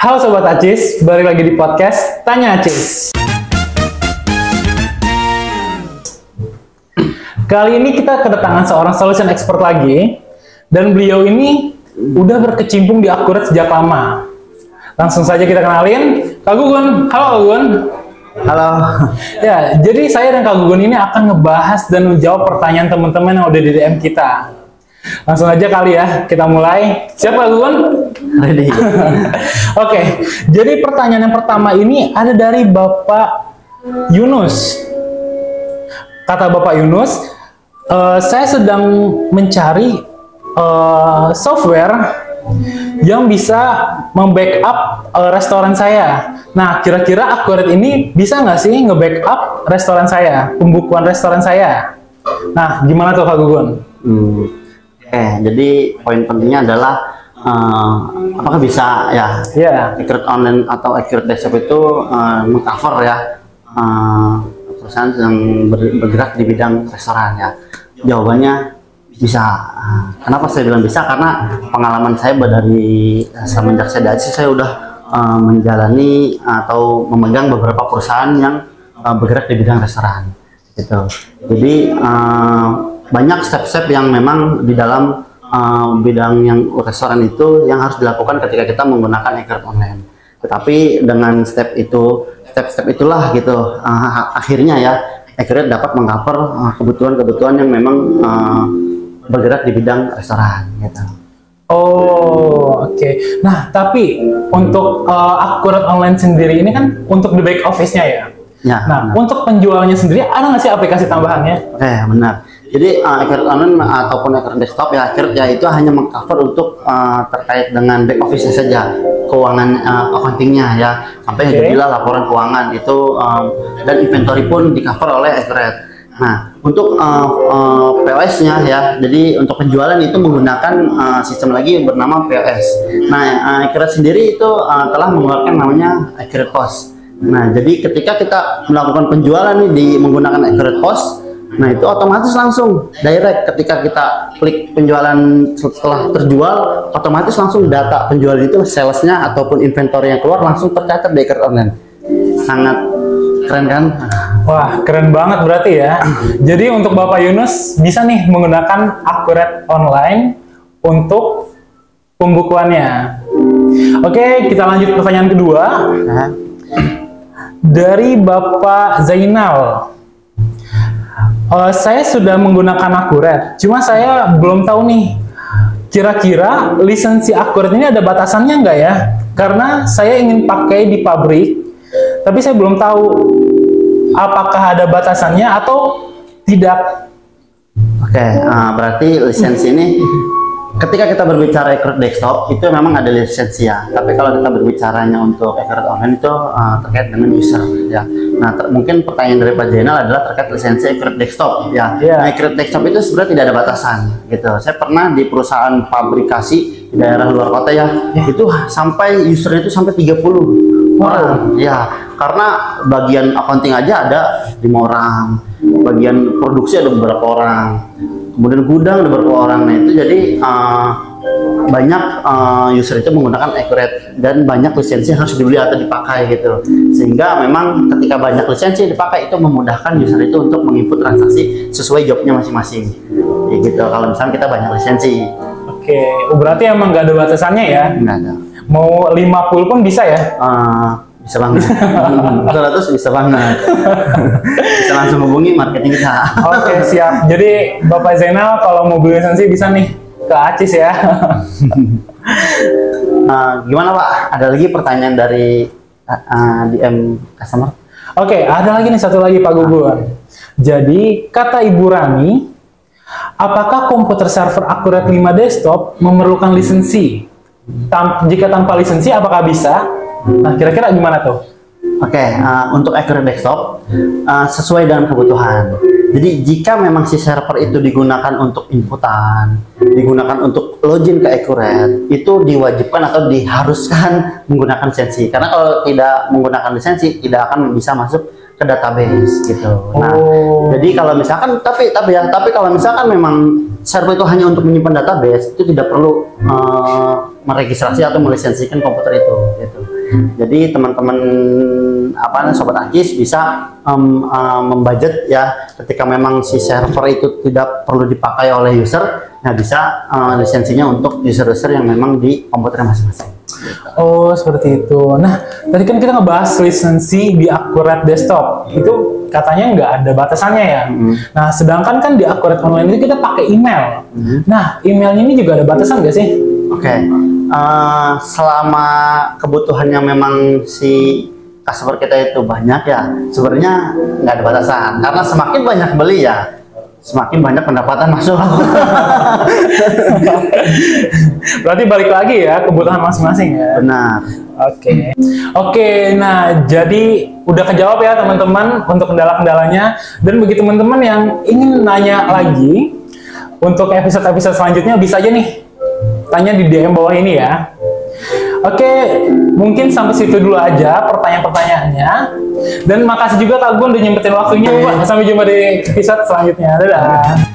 Halo Sobat Acis, balik lagi di podcast Tanya Acis. Kali ini kita kedatangan seorang solution expert lagi, dan beliau ini udah berkecimpung di Akuret sejak lama. Langsung saja kita kenalin, Kak Gugun. Halo Kak Gugun. Halo. Ya, jadi saya dan Kak Gugun ini akan ngebahas dan menjawab pertanyaan teman-teman yang udah di DM kita. Langsung aja kali ya, kita mulai. Siap Kak Gugun? Ready. Oke, jadi pertanyaan yang pertama ini ada dari Bapak Yunus. Kata Bapak Yunus, saya sedang mencari software yang bisa membackup restoran saya. Nah, kira-kira Akuret ini bisa nggak sih nge-backup restoran saya, pembukuan restoran saya? Nah, gimana tuh Kak Gugun? Jadi poin pentingnya adalah apakah bisa ya Akuret Online atau Akuret Desktop itu mengcover ya perusahaan yang bergerak di bidang restoran ya. Jawabannya bisa. Kenapa saya bilang bisa? Karena pengalaman saya dari semenjak saya dari saya udah menjalani atau memegang beberapa perusahaan yang bergerak di bidang restoran gitu. Jadi banyak step-step yang memang di dalam bidang yang restoran itu yang harus dilakukan ketika kita menggunakan Akuret Online. Tetapi dengan step-step itulah gitu akhirnya ya Akuret dapat mengcover kebutuhan-kebutuhan yang memang bergerak di bidang restoran gitu. Oh, oke. Nah, tapi untuk Akuret Online sendiri ini kan untuk di back office-nya ya. Ya, nah, benar. untuk penjualnya sendiri ada nggak sih aplikasi tambahannya? Oke, benar. Jadi Akuret Online ataupun Akuret Desktop ya itu hanya mengcover untuk terkait dengan back office saja, keuangan accountingnya ya, sampai jadilah laporan keuangan itu dan inventory pun di cover oleh Akuret. Nah, untuk POS-nya ya, jadi untuk penjualan itu menggunakan sistem lagi bernama POS. Nah, Akuret sendiri itu telah mengeluarkan namanya Akuret POS. Nah, jadi ketika kita melakukan penjualan nih menggunakan Akuret POS, nah itu otomatis langsung direct ketika kita klik penjualan setelah terjual, otomatis langsung data penjualan itu salesnya ataupun inventory yang keluar langsung tercatat di Akuret Online. Sangat keren kan? Wah, keren banget berarti ya. Jadi untuk Bapak Yunus bisa nih menggunakan Akuret Online untuk pembukuannya. Oke, kita lanjut pertanyaan kedua. Dari Bapak Zainal. Saya sudah menggunakan Akuret, cuma saya belum tahu nih, kira-kira lisensi Akuret ini ada batasannya nggak ya? Karena saya ingin pakai di pabrik, tapi saya belum tahu apakah ada batasannya atau tidak. Oke, berarti lisensi ini ketika kita berbicara Akuret Desktop itu memang ada lisensi ya. Tapi kalau kita berbicaranya untuk Akuret Online itu terkait dengan user ya. Nah, mungkin pertanyaan dari Pak Zainal adalah terkait lisensi Akuret Desktop ya. Nah, Akuret Desktop itu sebenarnya tidak ada batasan gitu. Saya pernah di perusahaan pabrikasi di daerah luar kota ya, itu sampai usernya itu sampai 30 orang ya. Karena bagian accounting aja ada 5 orang, bagian produksi ada beberapa orang, kemudian gudang ada beberapa orang. Nah itu jadi banyak user itu menggunakan Akuret dan banyak lisensi yang harus dibeli atau dipakai gitu. Sehingga memang ketika banyak lisensi dipakai itu memudahkan user itu untuk menginput transaksi sesuai jobnya masing-masing. Ya gitu. Kalau misalnya kita banyak lisensi. Oke, berarti emang nggak ada batasannya ya? Nggak ada. Mau 50 pun bisa ya? Bisa banget. 100 bisa banget. Bisa langsung hubungi marketing kita. Oke, siap. Jadi Bapak Zainal kalau mau beli lisensi bisa nih ke Acis ya. Gimana Pak? Ada lagi pertanyaan dari DM customer? Oke, ada lagi nih satu lagi Pak Gugun. Jadi kata Ibu Rani, apakah komputer server Akuret 5 Desktop memerlukan lisensi? Jika tanpa lisensi apakah bisa? Nah, kira-kira gimana tuh? Oke, untuk Akuret Desktop sesuai dengan kebutuhan. Jadi jika memang si server itu digunakan untuk inputan, digunakan untuk login ke Akuret, itu diwajibkan atau diharuskan menggunakan lisensi. Karena kalau tidak menggunakan lisensi, tidak akan bisa masuk ke database gitu. Nah, Oh. jadi kalau misalkan tapi kalau misalkan memang server itu hanya untuk menyimpan database, itu tidak perlu meregistrasi atau melisensikan komputer itu gitu. Jadi teman-teman sobat Akis bisa membudget ya, ketika memang si server itu tidak perlu dipakai oleh user, nah bisa lisensinya untuk user-user yang memang di komputer masing-masing. Oh, seperti itu. Nah, tadi kan kita ngebahas lisensi di Accurate Desktop. Itu katanya nggak ada batasannya ya. Nah, sedangkan kan di Accurate Online itu kita pakai email. Nah, emailnya ini juga ada batasan nggak sih? Oke. Selama kebutuhannya memang si customer kita itu banyak ya, sebenarnya nggak ada batasan. Karena semakin banyak beli ya, semakin banyak pendapatan masuk. Berarti balik lagi ya, kebutuhan masing-masing ya. Benar. Oke, nah jadi udah kejawab ya teman-teman untuk kendala-kendalanya. Dan bagi teman-teman yang ingin nanya lagi untuk episode-episode selanjutnya, bisa aja nih tanya di DM bawah ini ya. Oke, mungkin sampai situ dulu aja pertanyaan-pertanyaannya. Dan makasih juga Kak Gun udah nyempetin waktunya. Sampai jumpa di episode selanjutnya. Dadah.